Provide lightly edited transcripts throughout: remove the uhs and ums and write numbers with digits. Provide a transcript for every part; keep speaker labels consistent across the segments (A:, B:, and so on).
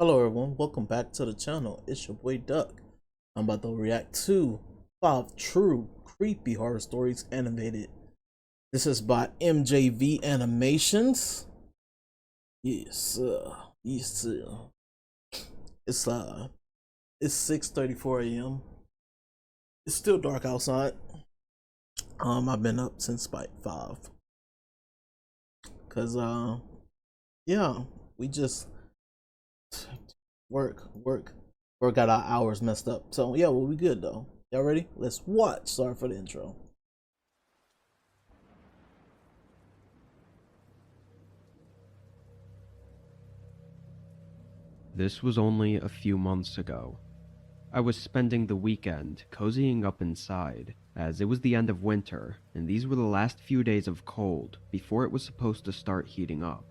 A: Hello everyone, welcome back to the channel. It's your boy Duck. I'm about to react to 5 true creepy horror stories animated. This is by MJV Animations. Yes, yes, It's it's 6:34 a.m. It's still dark outside. I've been up since like 5. Cause yeah, we just work got our hours messed up. So yeah, we good though. Y'all ready? Let's watch. Sorry for the intro.
B: This was only a few months ago. I was spending the weekend cozying up inside, as it was the end of winter, and these were the last few days of cold before it was supposed to start heating up.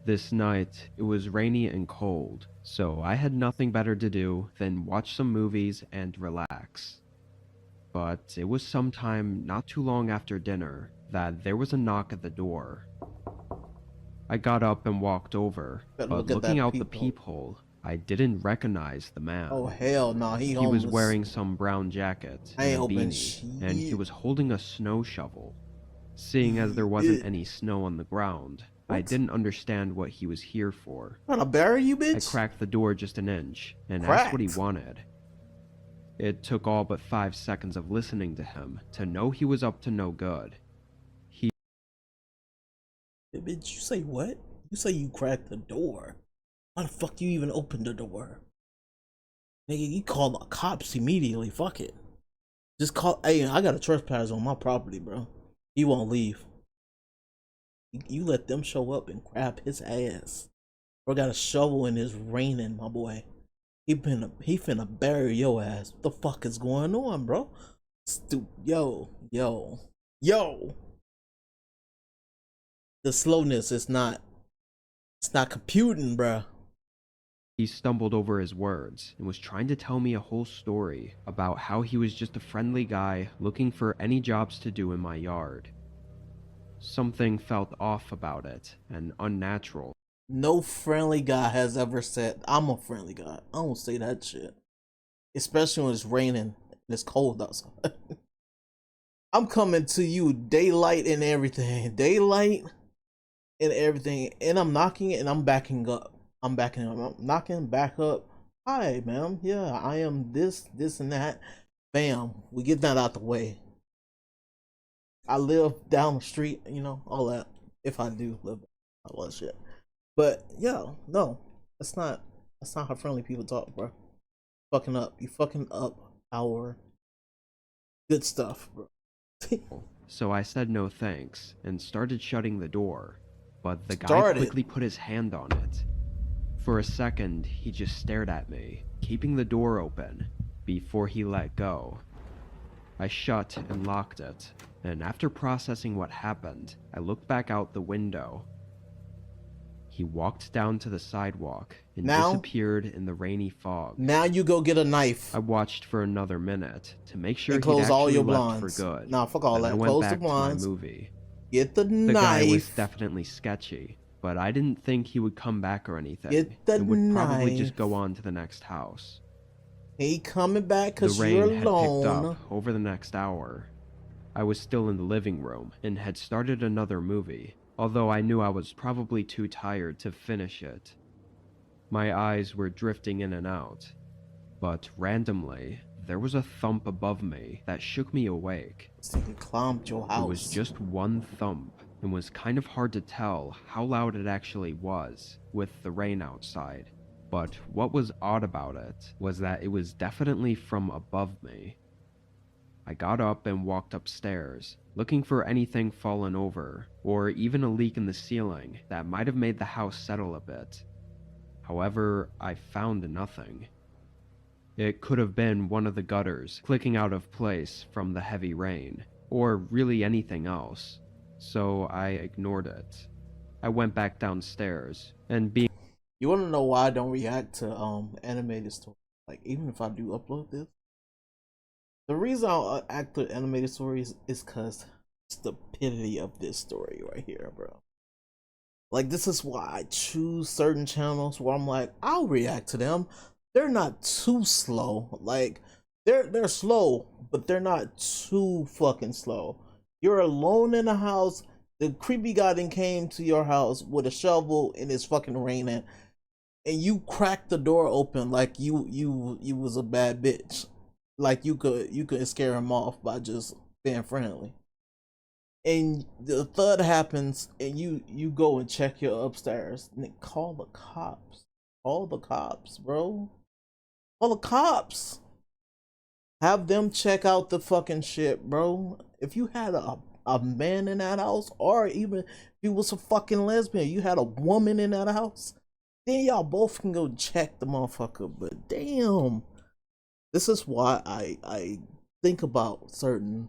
B: This night, it was rainy and cold, so I had nothing better to do than watch some movies and relax. But it was sometime not too long after dinner that there was a knock at the door. I got up and walked over,
A: Better
B: but
A: look at
B: looking
A: that
B: out the
A: peephole.
B: peephole, I didn't recognize the
A: Oh
B: man.
A: hell no, nah, he
B: He was
A: homeless.
B: wearing some brown jacket
A: I
B: and
A: ain't
B: a
A: hoping
B: beanie, and he
A: shit.
B: was holding a snow shovel. Seeing as there wasn't any snow on the ground, I
A: What?
B: didn't understand what he was here for.
A: Trying to bury you,
B: I
A: bitch?
B: cracked the door just an inch and asked what he
A: Cracked.
B: wanted. It took all but 5 seconds of listening to him to know he was up to no good.
A: Bitch, you say what? You say you cracked the door. Why the fuck you even opened the door? Nigga, you call the cops immediately. Fuck it. Just call. Hey, I got a trespass on my property, bro. He won't leave. You let them show up and grab his ass. Bro got a shovel and it's raining, my boy. He finna bury your ass. What the fuck is going on, bro? Yo. The slowness is not. It's not computing, bro.
B: He stumbled over his words and was trying to tell me a whole story about how he was just a friendly guy looking for any jobs to do in my yard. Something felt off about it and unnatural.
A: No friendly guy has ever said, "I'm a friendly guy." I don't say that shit, especially when it's raining and it's cold outside. I'm coming to you, daylight and everything, and I'm knocking and I'm backing up. I'm knocking back up. Hi, ma'am. Yeah, I am this, and that. Bam. We get that out the way. I live down the street, all that. If I do live, all that shit. But yeah, no, that's not how friendly people talk, bro. Fucking up. You fucking up our good stuff, bro.
B: So I said no thanks and started shutting the door, but the guy
A: Started.
B: quickly put his hand on it. For a second, he just stared at me, keeping the door open, before he let go. I shut and locked it, and after processing what happened, I looked back out the window. He walked down to the sidewalk and disappeared in the rainy fog.
A: Now you go get a knife
B: I watched for another minute to make sure
A: and
B: he'd
A: close all
B: actually
A: your
B: left
A: blinds.
B: for good.
A: Nah, fuck all
B: Then
A: that.
B: I went
A: Close the
B: back to my
A: blinds.
B: movie.
A: Get the
B: The
A: knife.
B: guy was definitely sketchy, but I didn't think he would come back or anything.
A: Get the
B: and would probably
A: knife.
B: just go on to the next house.
A: He coming back
B: The
A: because you're
B: rain had picked
A: alone.
B: up over the next hour. I was still in the living room and had started another movie, although I knew I was probably too tired to finish it. My eyes were drifting in and out, but randomly, there was a thump above me that shook me awake.
A: So you climbed your house.
B: It was just one thump, and was kind of hard to tell how loud it actually was with the rain outside. But what was odd about it was that it was definitely from above me. I got up and walked upstairs, looking for anything fallen over, or even a leak in the ceiling that might have made the house settle a bit. However, I found nothing. It could have been one of the gutters clicking out of place from the heavy rain, or really anything else, so I ignored it. I went back downstairs, and being
A: You want to know why I don't react to animated stories? Like, even if I do upload this, the reason I'll act to animated stories is because stupidity of this story right here, bro. Like, this is why I choose certain channels where I'm like, I'll react to them. They're not too slow. Like, they're slow, but they're not too fucking slow. You're alone in a house. The creepy guy then came to your house with a shovel and it's fucking raining, and you cracked the door open like you was a bad bitch. Like you could scare him off by just being friendly. And the thud happens and you go and check your upstairs and then call the cops. Call the cops, bro. Call the cops. Have them check out the fucking shit, bro. If you had a man in that house, or even if you was a fucking lesbian, you had a woman in that house, then y'all both can go check the motherfucker. But damn, this is why I think about certain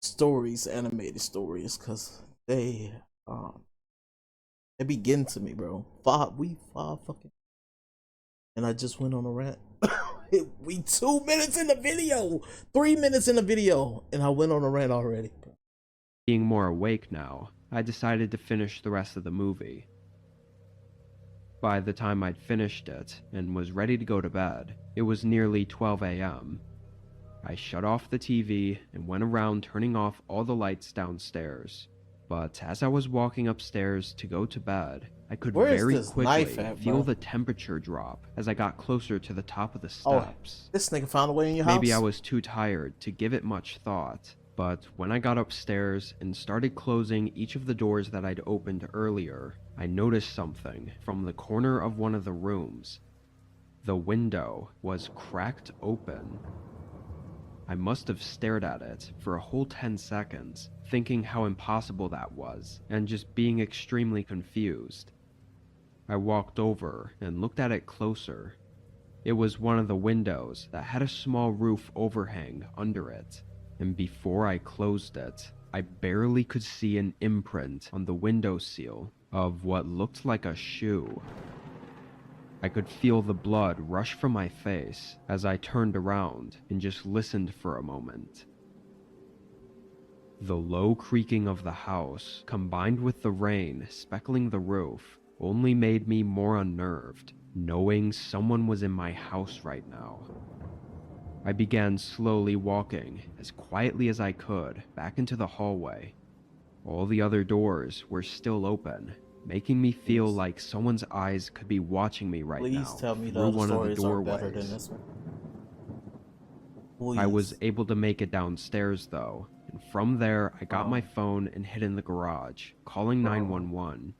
A: stories, animated stories, because they be getting to me, bro. Five fucking, and I just went on a rant. We 2 minutes in the video, 3 minutes in the video, and I went on a rant already.
B: Being more awake now, I decided to finish the rest of the movie. By the time I'd finished it and was ready to go to bed, it was nearly 12 a.m. I shut off the TV and went around turning off all the lights downstairs. But as I was walking upstairs to go to bed, I could very quickly feel the temperature drop as I got closer to the top of the steps.
A: Oh, this nigga found a way in your house?
B: Maybe I was too tired to give it much thought, but when I got upstairs and started closing each of the doors that I'd opened earlier, I noticed something from the corner of one of the rooms. The window was cracked open. I must have stared at it for a whole 10 seconds, thinking how impossible that was, and just being extremely confused. I walked over and looked at it closer. It was one of the windows that had a small roof overhang under it, and before I closed it, I barely could see an imprint on the windowsill of what looked like a shoe. I could feel the blood rush from my face as I turned around and just listened for a moment. The low creaking of the house, combined with the rain speckling the roof, only made me more unnerved, knowing someone was in my house right now. I began slowly walking, as quietly as I could, back into the hallway. All the other doors were still open, making me feel like someone's eyes could be watching me right now
A: tell me
B: through one of the
A: stories are better than
B: doorways.
A: this one.
B: I was able to make it downstairs though, and from there I got my phone and hid in the garage, calling 911.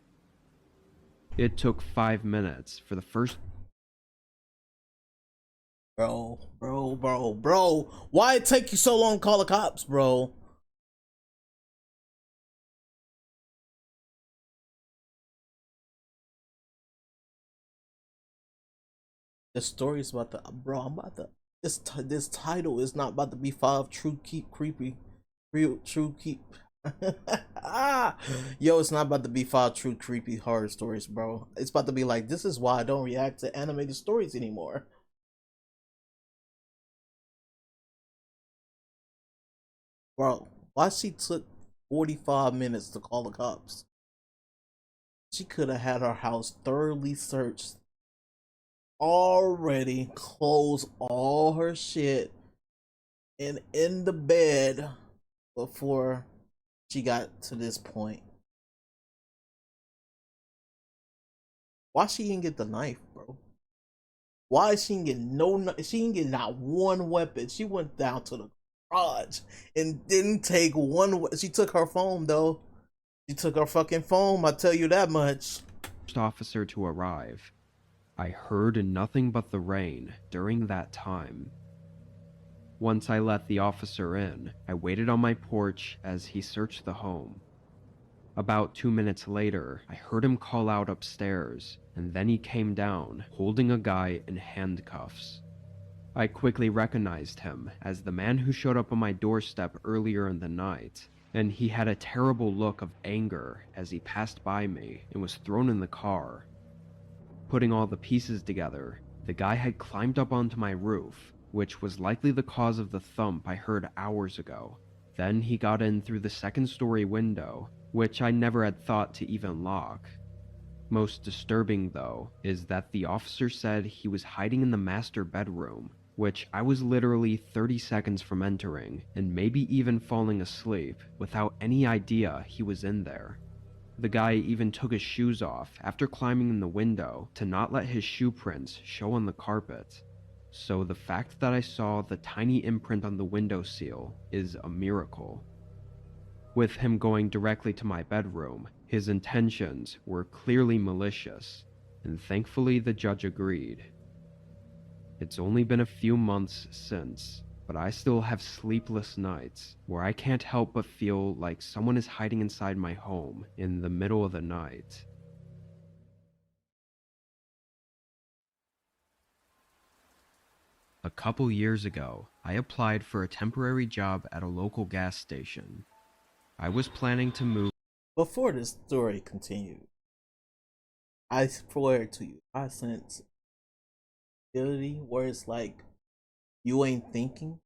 B: It took 5 minutes for the first...
A: Bro. Why it take you so long to call the cops, bro? The story is about the this title is not about to be 5 true keep creepy. True keep. Yo, it's not about to be 5 true creepy horror stories, bro. It's about to be like, this is why I don't react to animated stories anymore. Bro, why she took 45 minutes to call the cops? She could have had her house thoroughly searched, already closed all her shit, and in the bed before she got to this point. Why she didn't get the knife, bro? Why she didn't get she didn't get not one weapon? She went down to the garage and didn't take one. She took her phone though. She took her fucking phone, I tell you that much.
B: Officer to arrive. I heard nothing but the rain during that time. Once I let the officer in, I waited on my porch as he searched the home. About 2 minutes later, I heard him call out upstairs, and then he came down, holding a guy in handcuffs. I quickly recognized him as the man who showed up on my doorstep earlier in the night, and he had a terrible look of anger as he passed by me and was thrown in the car. Putting all the pieces together, the guy had climbed up onto my roof, which was likely the cause of the thump I heard hours ago. Then he got in through the second-story window, which I never had thought to even lock, Most disturbing, though, is that the officer said he was hiding in the master bedroom, which I was literally 30 seconds from entering, and maybe even falling asleep, without any idea he was in there. The guy even took his shoes off after climbing in the window to not let his shoe prints show on the carpet. So the fact that I saw the tiny imprint on the windowsill is a miracle. With him going directly to my bedroom, his intentions were clearly malicious, and thankfully the judge agreed. It's only been a few months since, but I still have sleepless nights where I can't help but feel like someone is hiding inside my home in the middle of the night. A couple years ago, I applied for a temporary job at a local gas station. I was planning to move.
A: Before this story continues, I swear to you, I sense ability where it's like you ain't thinking.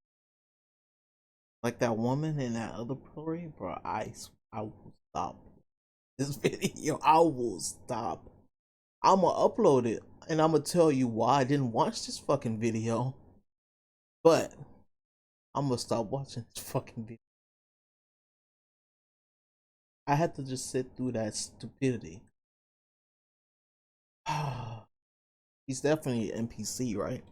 A: Like that woman in that other story, bro. I will stop this video. I will stop. I'ma upload it and I'ma tell you why I didn't watch this fucking video. But I'm gonna stop watching this fucking video. I had to just sit through that stupidity. He's definitely an NPC, right?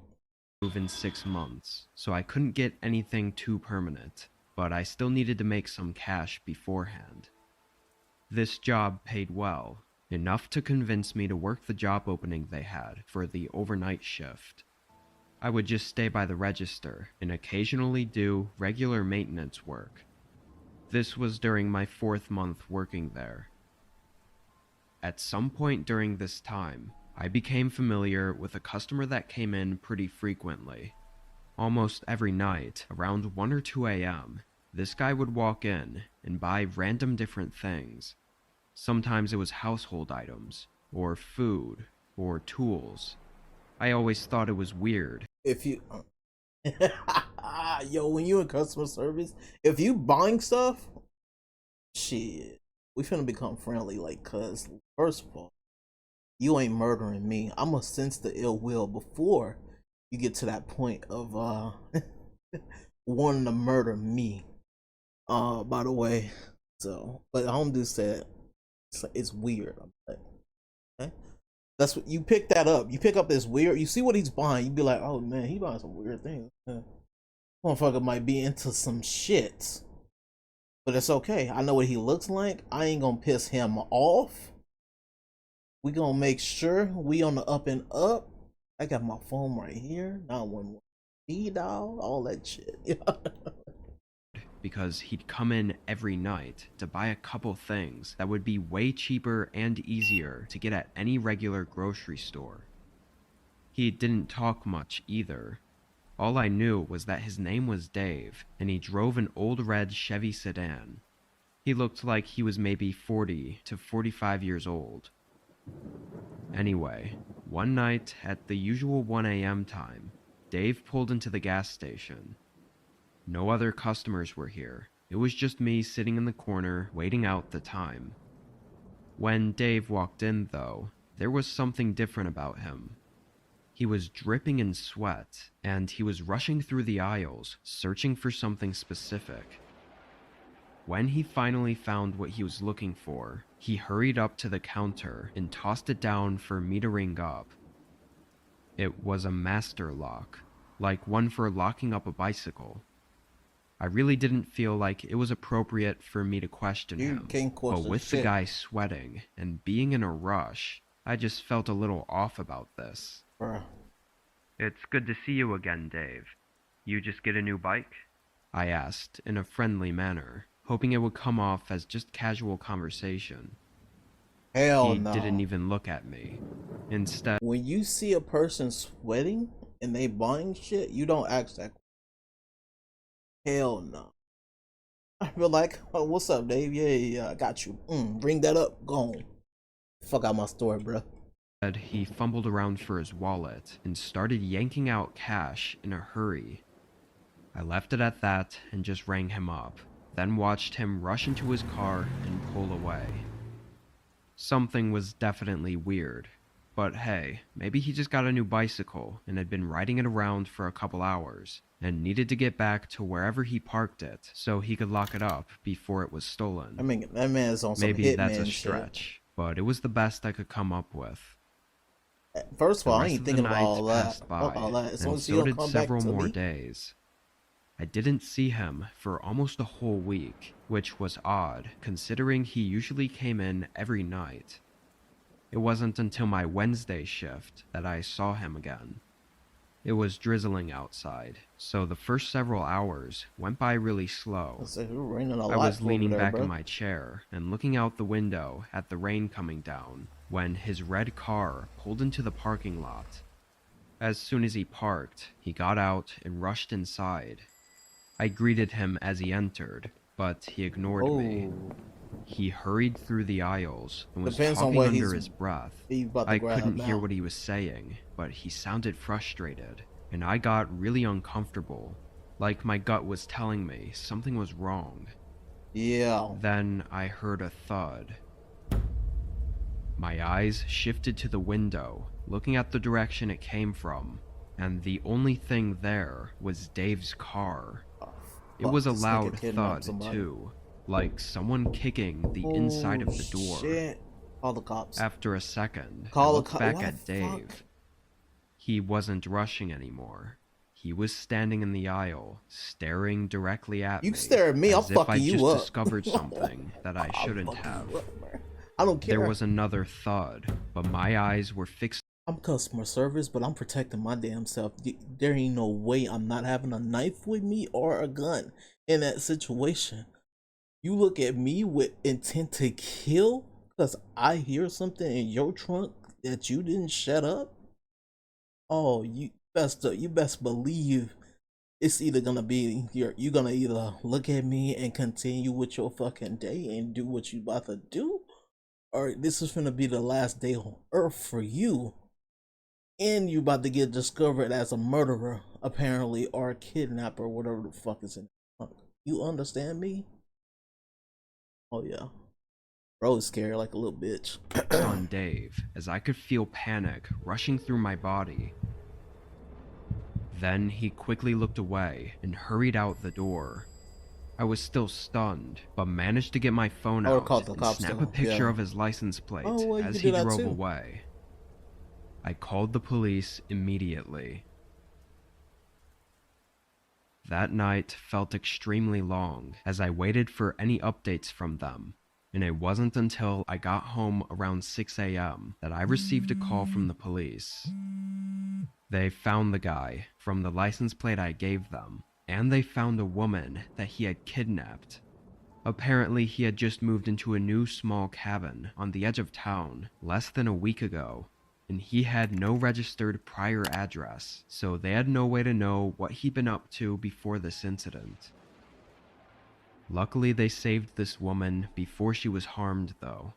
B: Move in 6 months, so I couldn't get anything too permanent, but I still needed to make some cash beforehand. This job paid well, enough to convince me to work the job opening they had for the overnight shift. I would just stay by the register and occasionally do regular maintenance work. This was during my 4th month working there. At some point during this time, I became familiar with a customer that came in pretty frequently. Almost every night, around 1 or 2 a.m., this guy would walk in and buy random different things. Sometimes it was household items, or food, or tools. I always thought it was weird.
A: If you yo, when you in customer service, if you buying stuff, shit, we finna become friendly. Like, cause first of all, you ain't murdering me. I'ma sense the ill will before you get to that point of wanting to murder me. By the way, so but Homdu said it's weird. I'm like, okay. That's what you pick that up. You pick up this weird. You see what he's buying. You be like, oh man, he buying some weird things. Motherfucker might be into some shit, but it's okay. I know what he looks like. I ain't gonna piss him off. We gonna make sure we on the up and up. I got my phone right here. 911 speed dial, all that shit.
B: Because he'd come in every night to buy a couple things that would be way cheaper and easier to get at any regular grocery store. He didn't talk much either. All I knew was that his name was Dave, and he drove an old red Chevy sedan. He looked like he was maybe 40 to 45 years old. Anyway, one night at the usual 1 a.m. time, Dave pulled into the gas station. No other customers were here. It was just me sitting in the corner waiting out the time. When Dave walked in, though, there was something different about him. He was dripping in sweat, and he was rushing through the aisles, searching for something specific. When he finally found what he was looking for, he hurried up to the counter and tossed it down for me to ring up. It was a master lock, like one for locking up a bicycle. I really didn't feel like it was appropriate for me to question him, but with the guy sweating and being in a rush, I just felt a little off about this.
A: Bruh.
B: It's good to see you again, Dave. You just get a new bike? I asked in a friendly manner, hoping it would come off as just casual conversation.
A: Hell
B: he
A: no.
B: didn't even look at me. Instead,
A: when you see a person sweating and they buying shit, you don't ask that. Hell no. I feel like, oh, what's up, Dave? Yeah, I got you. Bring that up. Go on. Fuck out my story, bro.
B: He fumbled around for his wallet and started yanking out cash in a hurry. I left it at that and just rang him up, then watched him rush into his car and pull away. Something was definitely weird. But hey, maybe he just got a new bicycle and had been riding it around for a couple hours and needed to get back to wherever he parked it so he could lock it up before it was
A: I
B: stolen.
A: mean, that man's on some
B: Maybe that's a
A: hitman shit.
B: stretch, but it was the best I could come up with.
A: First of
B: The
A: all, I
B: rest
A: ain't
B: of the
A: thinking about
B: night
A: all that.
B: passed
A: Fuck all
B: by,
A: that. As long
B: and
A: as you
B: so
A: don't
B: did
A: come back
B: several
A: to
B: more
A: me.
B: days. I didn't see him for almost a whole week, which was odd, considering he usually came in every night. It wasn't until my Wednesday shift that I saw him again. It was drizzling outside, so the first several hours went by really slow.
A: It's raining a
B: I
A: lot
B: was
A: over
B: leaning
A: there,
B: back
A: bro.
B: in my chair and looking out the window at the rain coming down when his red car pulled into the parking lot. As soon as he parked, he got out and rushed inside. I greeted him as he entered, but he ignored me.
A: Oh,
B: He hurried through the aisles and was
A: depends on
B: talking
A: what
B: under his breath.
A: he's about to
B: I
A: grab
B: couldn't hear
A: now.
B: what he was saying, but he sounded frustrated, and I got really uncomfortable, like my gut was telling me something was wrong.
A: Yeah.
B: Then I heard a thud. My eyes shifted to the window, looking at the direction it came from, and the only thing there was Dave's car.
A: Oh,
B: It
A: fuck,
B: was a
A: this nigga
B: loud
A: kidnapped
B: thud,
A: somebody.
B: too, like someone kicking the inside of the door.
A: Shit. Call the cops.
B: After a second, I
A: Call the
B: looked
A: cops.
B: back
A: What
B: at
A: the
B: Dave.
A: fuck?
B: He wasn't rushing anymore. He was standing in the aisle, staring directly at
A: You
B: me,
A: stare at me, I'm
B: as if
A: fucking
B: I'd
A: you
B: just
A: up.
B: discovered something that I
A: I'll
B: shouldn't
A: fuck
B: have.
A: you up, man. I don't care.
B: There was another thud, but my eyes were fixed.
A: I'm customer service, but I'm protecting my damn self. There ain't no way I'm not having a knife with me or a gun in that situation. You look at me with intent to kill because I hear something in your trunk that you didn't shut up. Oh, you best believe it's either gonna be you're gonna either look at me and continue with your fucking day and do what you about to do, or this is gonna be the last day on earth for you, and you about to get discovered as a murderer apparently, or a kidnapper, whatever the fuck is in the trunk. You understand me? Oh yeah. Bro is scared like a little bitch.
B: On Dave, as I could feel panic rushing through my body. Then he quickly looked away and hurried out the door. I was still stunned, but managed to get my phone
A: I would've
B: out
A: called the
B: and
A: cops
B: snap
A: though,
B: a picture
A: yeah.
B: of his license plate
A: Oh, well, you
B: as
A: could
B: he
A: do that
B: drove
A: too.
B: away. I called the police immediately. That night felt extremely long as I waited for any updates from them, and it wasn't until I got home around 6 a.m. that I received a call from the police. They found the guy from the license plate I gave them, and they found a woman that he had kidnapped. Apparently, he had just moved into a new small cabin on the edge of town less than a week ago, and he had no registered prior address, so they had no way to know what he'd been up to before this incident. Luckily, they saved this woman before she was harmed, though.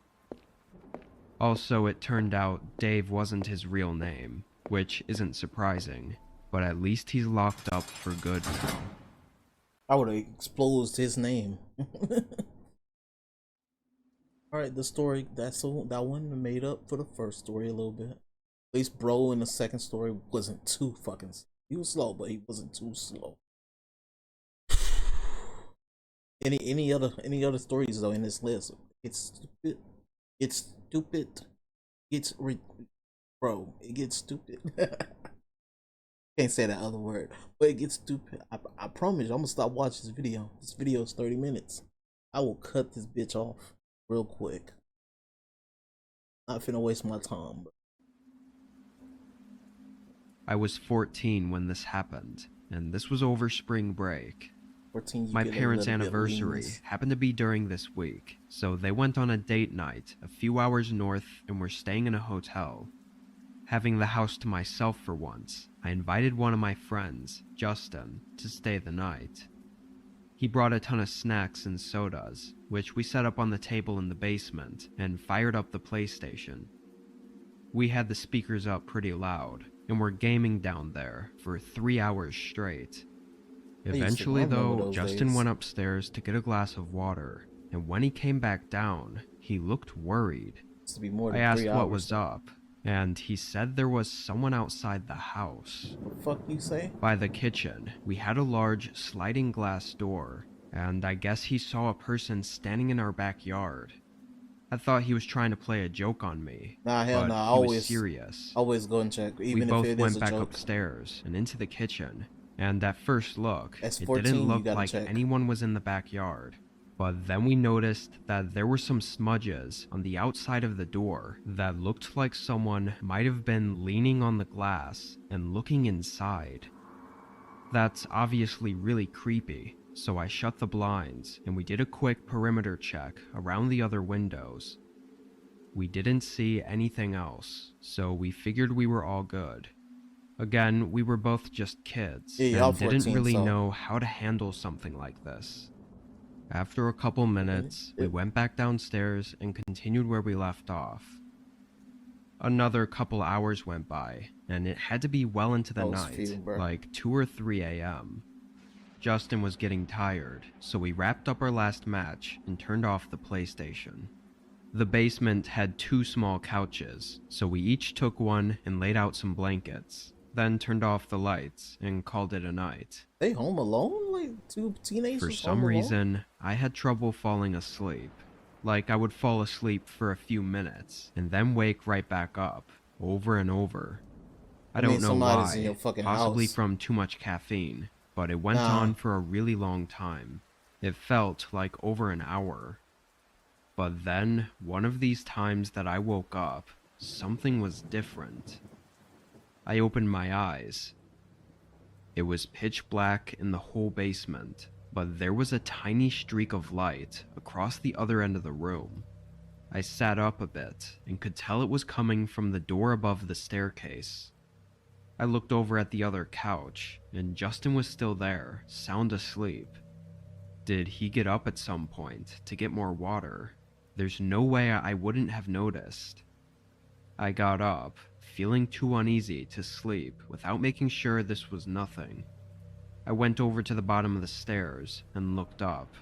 B: Also, it turned out Dave wasn't his real name, which isn't surprising, but at least he's locked up for good now.
A: I would have exposed his name. Alright, the story, that one made up for the first story a little bit. At least bro in the second story wasn't too fucking, he was slow, but he wasn't too slow. Any other stories though in this list? It's stupid. It's stupid. Bro, it gets stupid. Can't say that other word, but it gets stupid. I promise you, I'm gonna stop watching this video. This video is 30 minutes. I will cut this bitch off real quick. Not finna waste my time, bro.
B: I was 14 when this happened, and this was over spring break.
A: 14,
B: My parents' anniversary happened to be during this week, so they went on a date night a few hours north and were staying in a hotel. Having the house to myself for once, I invited one of my friends, Justin, to stay the night. He brought a ton of snacks and sodas, which we set up on the table in the basement and fired up the PlayStation. We had the speakers up pretty loud, and were gaming down there for 3 hours straight. Eventually though, Justin went upstairs to get a glass of water, and when he came back down, he looked worried.
A: It's to be more
B: I
A: than 3
B: asked what
A: hours.
B: was up, and he said there was someone outside the house.
A: The fuck you say?
B: By the kitchen, we had a large sliding glass door, and I guess he saw a person standing in our backyard. I thought he was trying to play a joke on me,
A: Nah, hell
B: but
A: no.
B: he was serious.
A: Always go and check,
B: We
A: even if
B: both
A: it is
B: went
A: a
B: back
A: joke.
B: upstairs and into the kitchen, and at first look,
A: That's
B: it
A: 14,
B: didn't
A: you
B: look
A: gotta
B: like
A: check.
B: anyone was in the backyard. But then we noticed that there were some smudges on the outside of the door that looked like someone might have been leaning on the glass and looking inside. That's obviously really creepy, so I shut the blinds and we did a quick perimeter check around the other windows. We didn't see anything else, so we figured we were all good. Again, we were both just kids
A: Yeah, y'all
B: and didn't
A: 14,
B: really
A: so-
B: know how to handle something like this. After a couple minutes, we went back downstairs and continued where we left off. Another couple hours went by, and it had to be well into the
A: I was
B: night,
A: feeling, bro.
B: like 2 or 3 a.m. Justin was getting tired, so we wrapped up our last match and turned off the PlayStation. The basement had 2 small couches, so we each took one and laid out some blankets, then turned off the lights and called it a night.
A: They home alone? Like 2 teenagers?
B: For
A: home
B: some
A: alone?
B: reason, I had trouble falling asleep. Like I would fall asleep for a few minutes and then wake right back up, over and over. I
A: mean,
B: don't know
A: somebody's in
B: why,
A: your fucking
B: possibly
A: house.
B: from too much caffeine, but it went
A: Nah.
B: on for a really long time. It felt like over an hour. But then, one of these times that I woke up, something was different. I opened my eyes. It was pitch black in the whole basement, but there was a tiny streak of light across the other end of the room. I sat up a bit and could tell it was coming from the door above the staircase. I looked over at the other couch, and Justin was still there, sound asleep. Did he get up at some point to get more water? There's no way I wouldn't have noticed. I got up, feeling too uneasy to sleep without making sure this was nothing. I went over to the bottom of the stairs and looked up.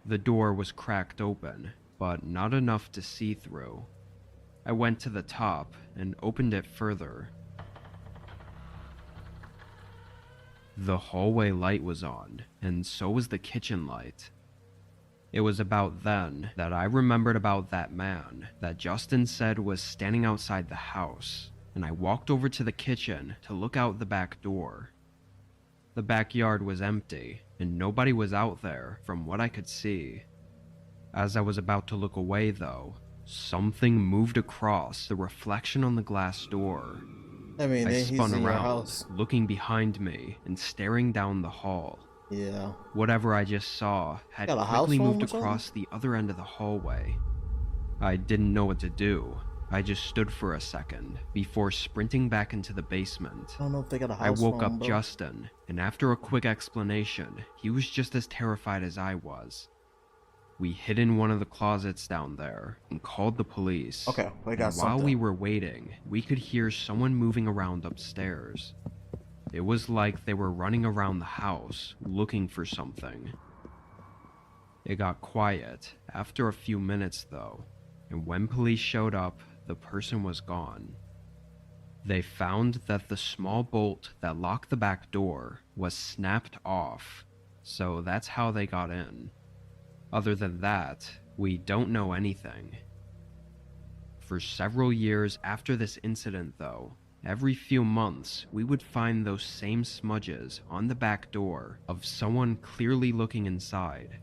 B: The door was cracked open, but not enough to see through. I went to the top and opened it further. The hallway light was on, and so was the kitchen light. It was about then that I remembered about that man that Justin said was standing outside the house, and I walked over to the kitchen to look out the back door. The backyard was empty, and nobody was out there from what I could see. As I was about to look away though, something moved across the reflection on the glass door.
A: I mean,
B: I
A: then he's
B: spun
A: in your
B: around,
A: house.
B: looking behind me and staring down the hall.
A: Yeah.
B: Whatever I just saw had
A: Got a house
B: quickly
A: phone
B: moved
A: or something?
B: across the other end of the hallway. I didn't know what to do. I just stood for a second before sprinting back into the basement.
A: I don't know if they got a
B: I
A: house
B: woke
A: phone,
B: up
A: bro.
B: Justin, and after a quick explanation, he was just as terrified as I was. We hid in one of the closets down there and called the police.
A: Okay, we got
B: And while
A: something.
B: we were waiting, we could hear someone moving around upstairs. It was like they were running around the house, looking for something. It got quiet after a few minutes though, and when police showed up, the person was gone. They found that the small bolt that locked the back door was snapped off, so that's how they got in. Other than that, we don't know anything. For several years after this incident though, every few months we would find those same smudges on the back door of someone clearly looking inside.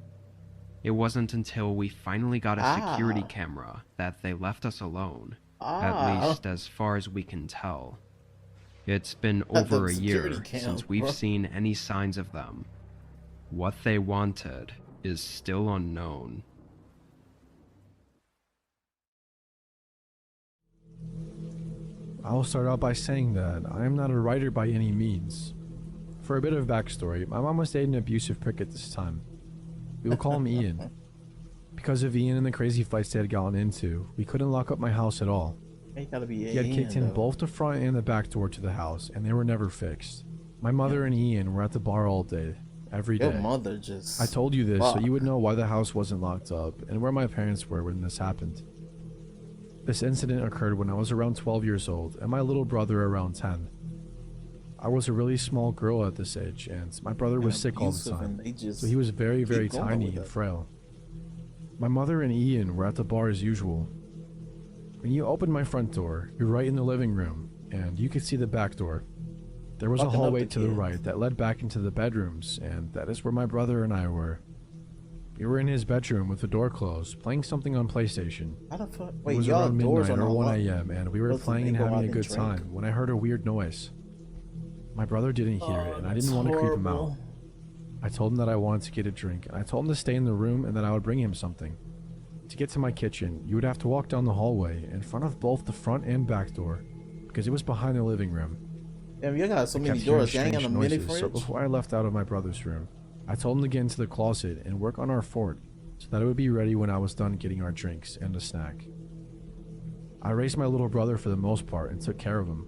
B: It wasn't until we finally got a security camera that they left us alone, at least as far as we can tell. It's been over a year since we've seen any signs of them. What they wanted is still unknown.
C: I'll start out by saying that I am not a writer by any means. For a bit of backstory, my mom was dating an abusive prick at this time. We will call him Ian. Because of Ian and the crazy fights they had gotten into, we couldn't lock up my house at all.
A: Ain't gotta be
C: He had kicked in both the front and the back door to the house, and they were never fixed. My mother and Ian were at the bar all day, every
A: Your
C: day.
A: mother just...
C: I told you this so
A: Fuck.
C: you would know why the house wasn't locked up and where my parents were when this happened. This incident occurred when I was around 12 years old and my little brother around 10. I was a really small girl at this age, and my brother was sick all the
A: Abusive,
C: time,
A: and they just
C: so he was very, very
A: keep going
C: tiny
A: with
C: and
A: it.
C: frail. My mother and Ian were at the bar as usual. When you opened my front door, you're right in the living room, and you could see the back door. There was a
A: Fucking up
C: hallway
A: the
C: to the
A: kids.
C: right that led back into the bedrooms, and that is where my brother and I were. We were in his bedroom with the door closed, playing something on PlayStation.
A: How the fuck?
C: It
A: Wait,
C: was
A: y'all
C: around
A: doors
C: midnight
A: are
C: or
A: not
C: 1
A: locked?
C: a.m. and we were
A: Doesn't
C: playing and
A: they go
C: having
A: out
C: a
A: and
C: good
A: drink?
C: time when I heard a weird noise. My brother didn't hear it, and I didn't want to creep him out. I told him that I wanted to get a drink, and I told him to stay in the room and that I would bring him something. To get to my kitchen, you would have to walk down the hallway in front of both the front and back door, because it was behind the living room.
A: Damn, you got so
C: I
A: many
C: kept hearing
A: doors. You ain't got a
C: strange
A: mini
C: noises, so
A: fridge?
C: before I left out of my brother's room, I told him to get into the closet and work on our fort so that it would be ready when I was done getting our drinks and a snack. I raised my little brother for the most part and took care of him.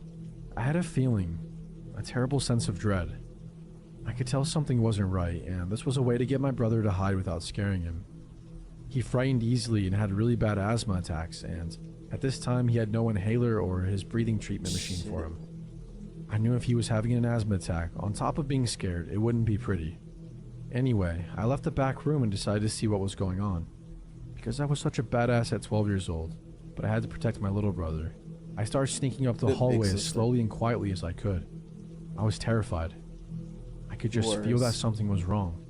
C: I had a feeling, a terrible sense of dread. I could tell something wasn't right, and this was a way to get my brother to hide without scaring him. He frightened easily and had really bad asthma attacks, and at this time he had no inhaler or his breathing treatment machine for him. I knew if he was having an asthma attack, on top of being scared, it wouldn't be pretty. Anyway, I left the back room and decided to see what was going on. Because I was such a badass at 12 years old, but I had to protect my little brother, I started sneaking up the
A: Good big
C: hallway as
A: sister.
C: slowly and quietly as I could. I was terrified. I could just feel that
A: Worse.
C: something was wrong.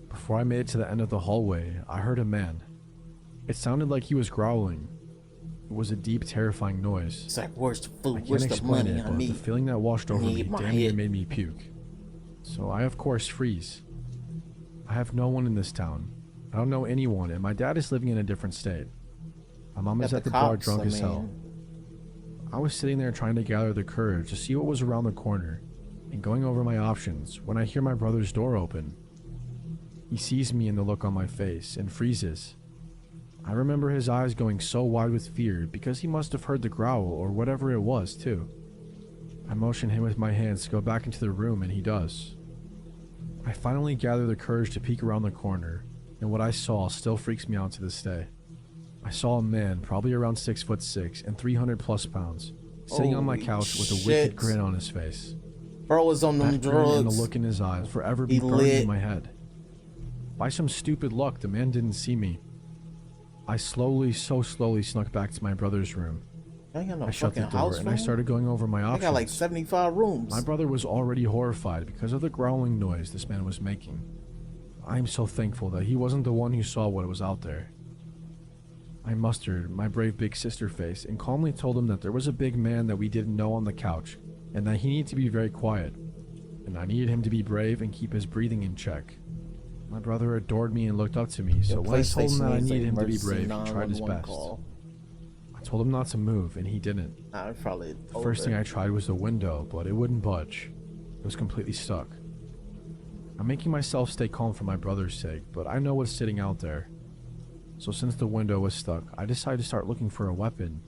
C: Before I made it to the end of the hallway, I heard a man. It sounded like he was growling. It was a deep, terrifying noise.
A: It's like, where's the
C: I
A: food?
C: can't
A: Where's the
C: explain
A: money
C: it,
A: I
C: but the
A: need?
C: feeling that washed over me
A: need my
C: damn near
A: head.
C: made me puke. So I, of course, freeze. I have no one in this town. I don't know anyone, and my dad is living in a different state. My mom is
A: Got
C: at the bar
A: cops,
C: drunk
A: I
C: as hell.
A: mean.
C: I was sitting there trying to gather the courage to see what was around the corner and going over my options when I hear my brother's door open. He sees me and the look on my face and freezes. I remember his eyes going so wide with fear because he must have heard the growl or whatever it was too. I motion him with my hands to go back into the room and he does. I finally gather the courage to peek around the corner, and what I saw still freaks me out to this day. I saw a man probably around 6'6" and 300 plus pounds sitting on my
A: Holy
C: couch with a
A: shit.
C: wicked grin on his face.
A: Bro is on them
C: That grin and the
A: drugs.
C: look in his eyes forever be
A: He
C: burned
A: lit.
C: in my head. By some stupid luck, the man didn't see me. I so slowly snuck back to my brother's room.
A: I ain't got no
C: I shut the
A: fucking
C: door
A: house
C: and I
A: phone.
C: started going over my
A: I
C: options.
A: got like 75 rooms.
C: My brother was already horrified because of the growling noise this man was making. I am so thankful that he wasn't the one who saw what was out there. I mustered my brave big sister face and calmly told him that there was a big man that we didn't know on the couch and that he needed to be very quiet. And I needed him to be brave and keep his breathing in check. My brother adored me and looked up to me, so
A: Your
C: when I told him
A: PlayStation
C: that I
A: needs an
C: needed him to be
A: emergency
C: brave, he tried his
A: 911
C: best.
A: call.
C: I told him not to move, and he didn't.
A: Nah, it's probably
C: The first thing I tried was the window, but it wouldn't budge. It was completely stuck. I'm making myself stay calm for my brother's sake, but I know what's sitting out there. So since the window was stuck, I decided to start looking for a weapon.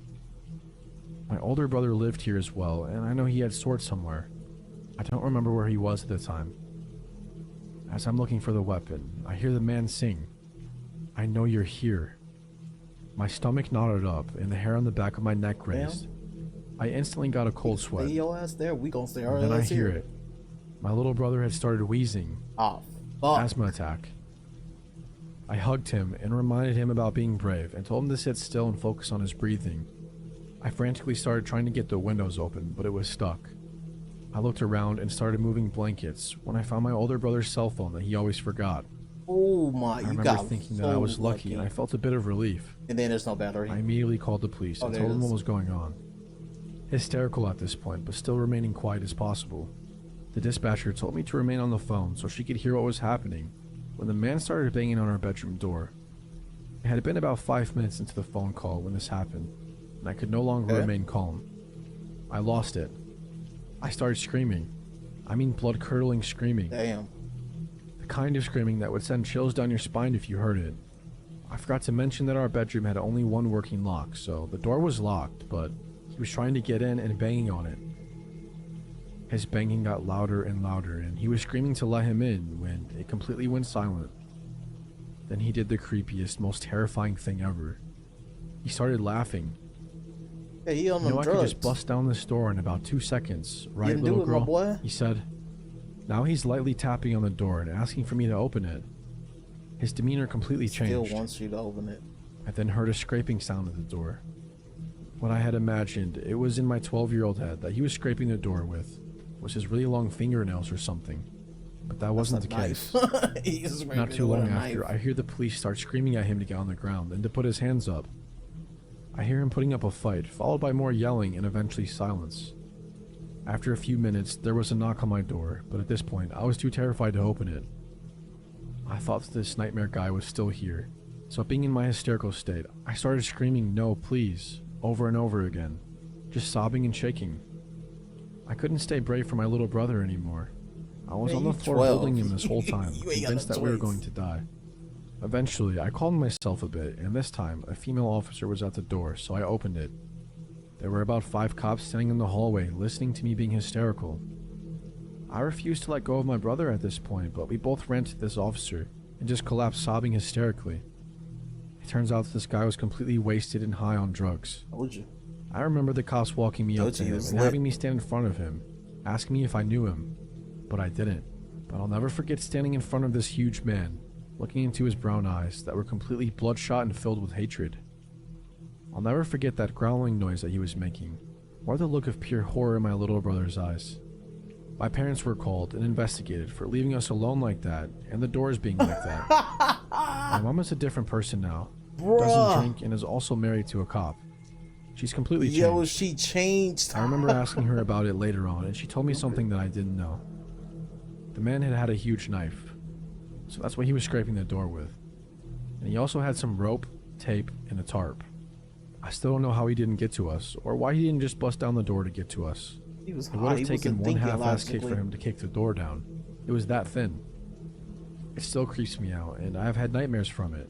C: My older brother lived here as well, and I know he had swords somewhere. I don't remember where he was at the time. As I'm looking for the weapon, I hear the man sing, "I know you're here." My stomach knotted up and the hair on the back of my neck raised. I instantly got a cold sweat.
A: Stay your ass there. We gonna stay our
C: And then I
A: ass
C: hear
A: here.
C: it. My little brother had started wheezing.
A: Oh, fuck.
C: Asthma attack. I hugged him and reminded him about being brave and told him to sit still and focus on his breathing. I frantically started trying to get the windows open, but it was stuck. I looked around and started moving blankets when I found my older brother's cell phone that he always forgot.
A: Oh my,
C: I
A: you
C: remember
A: got
C: thinking
A: so
C: that I was lucky and I felt a bit of relief.
A: And then there's no battery.
C: I immediately called the police
A: Oh,
C: and
A: there
C: told
A: it
C: them what
A: is.
C: was going on. Hysterical at this point, but still remaining quiet as possible. The dispatcher told me to remain on the phone so she could hear what was happening when the man started banging on our bedroom door. It had been about 5 minutes into the phone call when this happened, and I could no longer
A: Okay.
C: remain calm. I lost it. I started screaming. I mean blood-curdling screaming.
A: Damn.
C: The kind of screaming that would send chills down your spine if you heard it. I forgot to mention that our bedroom had only one working lock, so the door was locked, but he was trying to get in and banging on it. His banging got louder and louder, and he was screaming to let him in when it completely went silent. Then he did the creepiest, most terrifying thing ever. He started laughing.
A: Yeah, he on
C: You know,
A: them
C: I
A: drugs.
C: could just bust down this door in about 2 seconds, right,
A: Didn't do
C: little
A: it, my
C: girl?
A: boy.
C: He said. Now he's lightly tapping on the door and asking for me to open it. His demeanor completely
A: Still
C: changed.
A: wants you to open it.
C: I then heard a scraping sound at the door. What I had imagined, it was in my 12-year-old head that he was scraping the door with, was his really long fingernails or something. But that wasn't the case. Not too long after, I hear the police start screaming at him to get on the ground and to put his hands up. I hear him putting up a fight, followed by more yelling and eventually silence. After a few minutes, there was a knock on my door, but at this point, I was too terrified to open it. I thought that this nightmare guy was still here, so being in my hysterical state, I started screaming, "No, please," over and over again, just sobbing and shaking. I couldn't stay brave for my little brother anymore. I was
A: Man,
C: on the
A: you
C: floor
A: 12.
C: holding him this whole time,
A: You ain't got
C: convinced
A: no
C: that we were
A: choice.
C: going to die. Eventually, I calmed myself a bit, and this time, a female officer was at the door, so I opened it. There were about 5 cops standing in the hallway, listening to me being hysterical. I refused to let go of my brother at this point, but we both ran to this officer and just collapsed sobbing hysterically. It turns out that this guy was completely wasted and high on drugs.
A: Told you.
C: I remember the cops walking me up
A: Told
C: to
A: you he
C: him
A: was
C: and
A: lit.
C: having me stand in front of him, asking me if I knew him, but I didn't. But I'll never forget standing in front of this huge man, looking into his brown eyes that were completely bloodshot and filled with hatred. I'll never forget that growling noise that he was making, or the look of pure horror in my little brother's eyes. My parents were called and investigated for leaving us alone like that, and the doors being like that. My mom is a different person now, doesn't
A: Bruh.
C: drink, and is also married to a cop. She's completely changed.
A: Yo, she changed.
C: I remember asking her about it later on, and she told me something that I didn't know. The man had a huge knife, so that's what he was scraping the door with. And he also had some rope, tape, and a tarp. I still don't know how he didn't get to us, or why he didn't just bust down the door to get to us.
A: He was
C: It
A: hot.
C: would
A: He
C: have taken
A: wasn't
C: one
A: thinking
C: half-ass kick
A: logically.
C: for him to kick the door down. It was that thin. It still creeps me out, and I have had nightmares from it.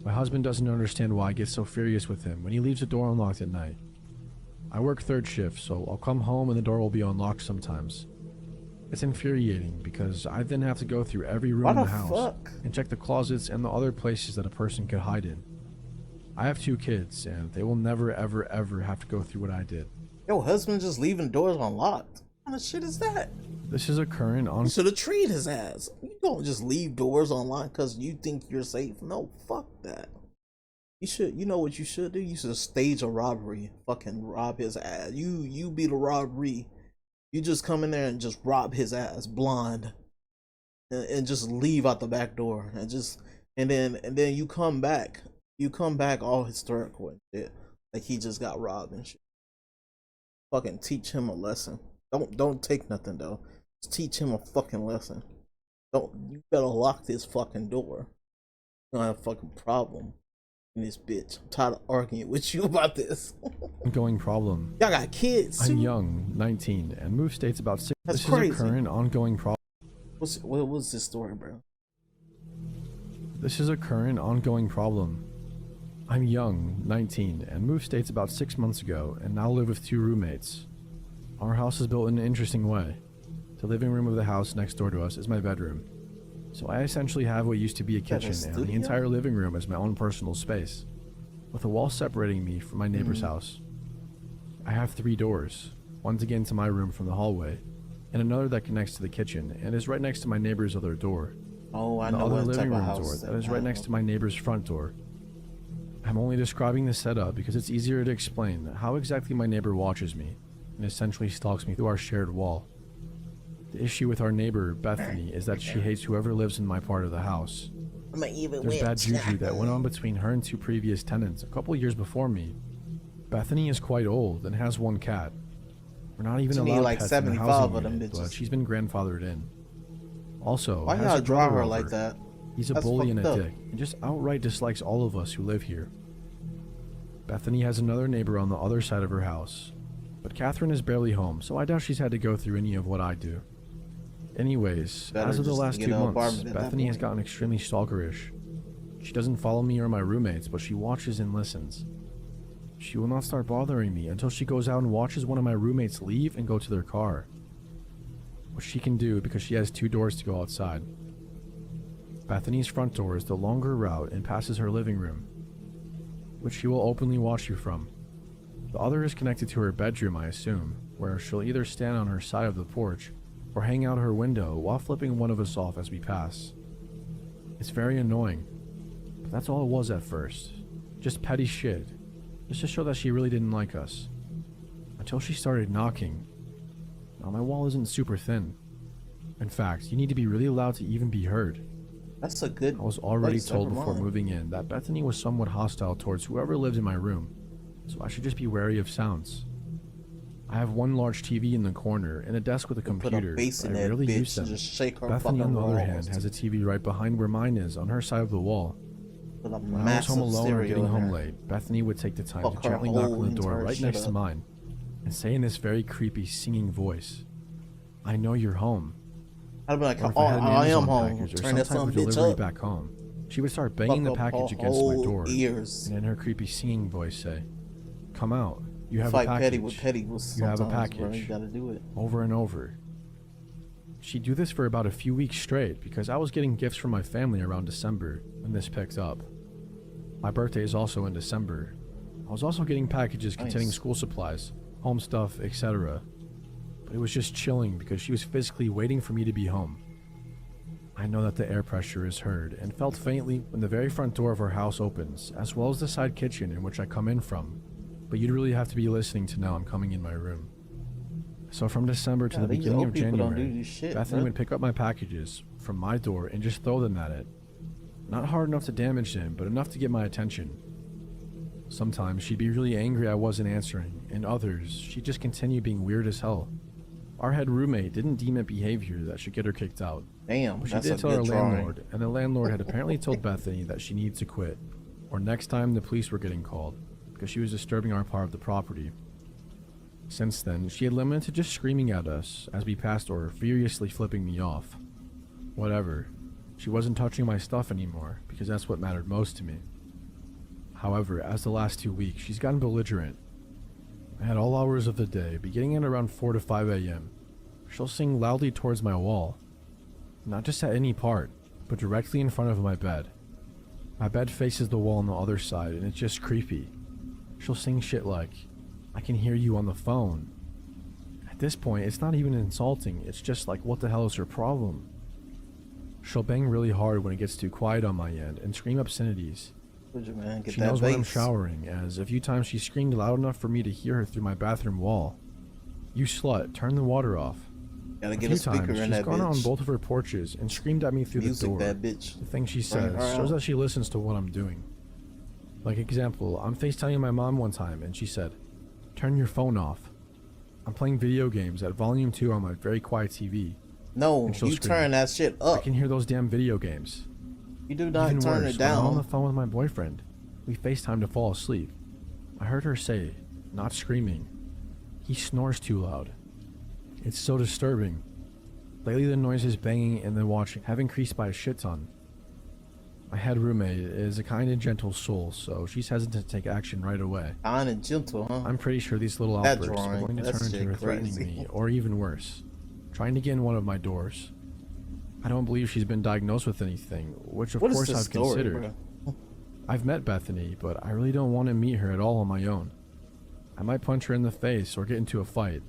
C: My husband doesn't understand why I get so furious with him when he leaves the door unlocked at night. I work 3rd shift, so I'll come home and the door will be unlocked sometimes. It's infuriating because I then have to go through every room
A: Why
C: in the
A: the
C: house
A: fuck?
C: and check the closets and the other places that a person could hide in. I have 2 kids, and they will never ever ever have to go through what I did.
A: Yo, husband just leaving doors unlocked. What kind of shit is that?
C: This is a current
A: You should have treated his ass. You don't just leave doors unlocked because you think you're safe. No, fuck that. You should. You know what you should do? You should stage a robbery. Fucking rob his ass. You be the robbery. You just come in there and just rob his ass blind, and just leave out the back door, and then you come back. You come back all hysterical and shit, like he just got robbed and shit. Fucking teach him a lesson. Don't take nothing though. Just teach him a fucking lesson. You better lock this fucking door. You don't have a fucking problem in this bitch. I'm tired of arguing with you about this.
C: ongoing problem.
A: Y'all got kids.
C: I'm
A: too?
C: young, 19, and moved states about 6.
A: That's
C: This
A: crazy.
C: is a current ongoing problem.
A: What was this story, bro?
C: This is a current ongoing problem. I'm young, 19, and moved states about 6 months ago, and now live with 2 roommates. Our house is built in an interesting way. The living room of the house next door to us is my bedroom. So I essentially have what used to be a
A: got a
C: kitchen, and the
A: studio?
C: entire living room is my own personal space, with a wall separating me from my neighbor's house. I have 3 doors, one to get into my room from the hallway, and another that connects to the kitchen and is right next to my neighbor's other door.
A: Oh, I
C: The
A: know
C: other
A: what type
C: living
A: of
C: room
A: house
C: door that is right next to my neighbor's front door. I'm only describing the setup because it's easier to explain how exactly my neighbor watches me and essentially stalks me through our shared wall. The issue with our neighbor, Bethany, is that she hates whoever lives in my part of the house. There's bad juju that went on between her and 2 previous tenants a couple years before me. Bethany is quite old and has 1 cat. We're not even
A: She need
C: allowed
A: like
C: pets in the
A: 75
C: housing
A: of them
C: unit, but
A: bitches.
C: she's been grandfathered in. Also,
A: Why
C: has
A: y'all
C: her
A: draw
C: brother
A: her like
C: over.
A: that?
C: He's a
A: That's
C: bully and a
A: fucked up.
C: dick, and just outright dislikes all of us who live here. Bethany has another neighbor on the other side of her house, but Catherine is barely home, so I doubt she's had to go through any of what I do. Anyways,
A: Better
C: as of the
A: just
C: last
A: get
C: 2
A: an
C: months,
A: apartment at that
C: Bethany has
A: point.
C: gotten extremely stalkerish. She doesn't follow me or my roommates, but she watches and listens. She will not start bothering me until she goes out and watches one of my roommates leave and go to their car, which she can do because she has 2 doors to go outside. Bethany's front door is the longer route and passes her living room, which she will openly watch you from. The other is connected to her bedroom, I assume, where she'll either stand on her side of the porch or hang out her window while flipping one of us off as we pass. It's very annoying, but that's all it was at first. Just petty shit, just to show that she really didn't like us. Until she started knocking. Now my wall isn't super thin. In fact, you need to be really loud to even be heard.
A: That's a good.
C: I was already
A: place,
C: told
A: never
C: before
A: mind.
C: moving in that Bethany was somewhat hostile towards whoever lived in my room, so I should just be wary of sounds. I have one large TV in the corner and a desk with a
A: Put a
C: computer,
A: bass
C: but
A: in
C: I
A: that
C: rarely use
A: bitch
C: them.
A: and just shake her
C: Bethany, on
A: fucking
C: the other hand,
A: walls.
C: has a TV right behind where mine is, on her side of the wall.
A: With a
C: When I was home
A: massive
C: alone or
A: stereo
C: getting
A: in
C: home
A: there.
C: late, Bethany would take the time
A: Fuck
C: to
A: her
C: gently knock
A: whole
C: on the door
A: entire
C: right
A: shit
C: next to
A: up.
C: mine and say in this very creepy singing voice, "I know you're home."
A: I'd be like,
C: Or if
A: oh,
C: I had an
A: I am
C: Amazon
A: home.
C: package or
A: Turn
C: some
A: that
C: type
A: son
C: of
A: bitch
C: delivery
A: up.
C: back home, she would start banging the
A: Fuck up
C: package
A: her
C: against my
A: whole
C: door,
A: ears.
C: and in her creepy singing voice say, "Come out, you have a
A: Fight
C: package."
A: petty with petty was
C: You have a
A: sometimes, bro.
C: package.
A: You gotta do it.
C: Over and over. She'd do this for about a few weeks straight because I was getting gifts from my family around December when this picked up. My birthday is also in December. I was also getting packages containing
A: Nice.
C: school supplies, home stuff, etc. But it was just chilling because she was physically waiting for me to be home. I know that the air pressure is heard and felt faintly when the very front door of our house opens, as well as the side kitchen in which I come in from. But you'd really have to be listening to know I'm coming in my room. So from December to
A: Yeah,
C: the
A: these
C: beginning
A: old
C: of
A: people don't do
C: January,
A: this shit,
C: Bethany
A: bro.
C: would pick up my packages from my door and just throw them at it. Not hard enough to damage them, but enough to get my attention. Sometimes she'd be really angry I wasn't answering, and others, she'd just continue being weird as hell. Our head roommate didn't deem it behavior that should get her kicked out.
A: Damn,
C: But she
A: that's a
C: did tell our
A: good drawing.
C: landlord, and the landlord had apparently told Bethany that she needed to quit, or next time the police were getting called, because she was disturbing our part of the property. Since then, she had limited to just screaming at us as we passed or furiously flipping me off. Whatever. She wasn't touching my stuff anymore, because that's what mattered most to me. However, as the last 2 weeks, she's gotten belligerent. At all hours of the day, beginning at around 4 to 5 a.m., she'll sing loudly towards my wall. Not just at any part, but directly in front of my bed. My bed faces the wall on the other side, and it's just creepy. She'll sing shit like, "I can hear you on the phone." At this point, it's not even insulting, it's just like, what the hell is her problem? She'll bang really hard when it gets too quiet on my end, and scream obscenities.
A: Would you, man? Get
C: She
A: that
C: knows when I'm
A: bass.
C: showering, as a few times she screamed loud enough for me to hear her through my bathroom wall. "You slut, turn the water off."
A: Gotta
C: A
A: get
C: few
A: a speaker
C: times,
A: in
C: she's
A: that
C: gone out on
A: bitch.
C: both of her porches and screamed at me through
A: Music
C: the door.
A: that bitch.
C: The thing she
A: Bring
C: says
A: her
C: shows
A: out.
C: that she listens to what I'm doing. Like example, I'm FaceTiming my mom one time and she said, "Turn your phone off." I'm playing video games at volume 2 on my very quiet TV.
A: No,
C: And she'll
A: you
C: scream.
A: turn that shit
C: I
A: up.
C: can hear those damn video games.
A: You do not
C: Even
A: turn
C: worse,
A: it
C: when I'm on
A: down.
C: the phone with my boyfriend. We FaceTime to fall asleep. I heard her say, not screaming, "He snores too loud." It's so disturbing. Lately the noises banging and the watching have increased by a shit ton. My head roommate is a kind and gentle soul, so she's hesitant to take action right away.
A: Kind and gentle, huh?
C: I'm pretty sure these little
A: That
C: outbursts are
A: drawing,
C: going to
A: that
C: turn into
A: shit
C: her threatening
A: crazy.
C: me, or even worse, trying to get in one of my doors. I don't believe she's been diagnosed with anything, which of
A: What is
C: course
A: this
C: I've
A: story,
C: considered.
A: bro?
C: I've met Bethany, but I really don't want to meet her at all on my own. I might punch her in the face or get into a fight,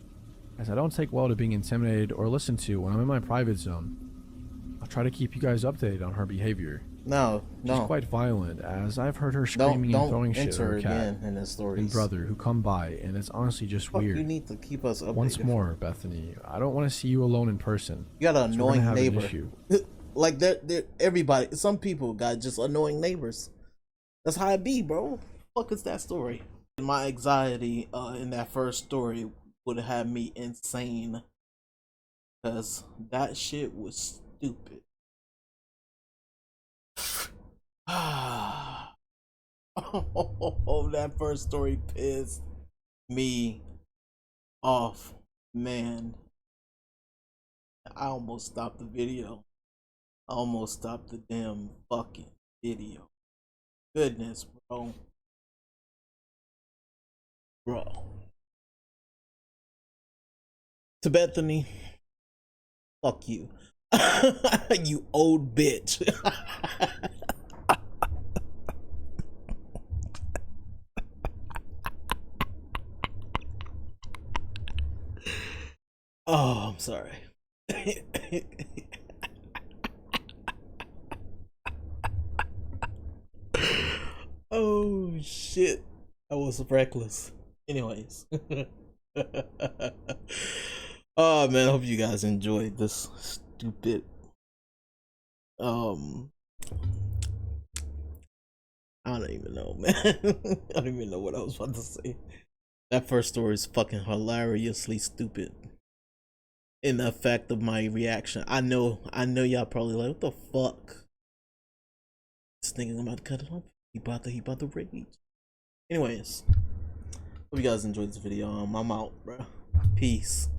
C: as I don't take well to being intimidated or listened to when I'm in my private zone. I'll try to keep you guys updated on her behavior.
A: No,
C: She's
A: no.
C: quite violent, as I've heard her
A: Don't
C: screaming and throwing shit at
A: enter
C: her cat
A: again in the
C: and
A: stories.
C: brother who come by, and it's honestly just
A: Fuck,
C: weird.
A: you need to keep us updated.
C: Once more, Bethany, I don't want to see you alone in person.
A: You got an
C: So we're gonna
A: annoying
C: have an
A: neighbor.
C: issue.
A: Like they're everybody. Some people got just annoying neighbors. That's how it be, bro. Fuck is that story? My anxiety in that first story would have had me insane, cause that shit was stupid. Oh, that first story pissed me off, man. I almost stopped the video. I almost stopped the damn fucking video. Goodness, bro. Bro. To Bethany, fuck you. You old bitch. Oh, I'm sorry. Oh shit. I was reckless. Anyways. Oh man, I hope you guys enjoyed this stupid um I don't even know, man. I don't even know what I was about to say. That first story is fucking hilariously stupid. In the effect of my reaction. I know y'all probably like, what the fuck? Just thinking about to cut it off. He about to rage. Anyways. Hope you guys enjoyed this video. I'm out, bro. Peace.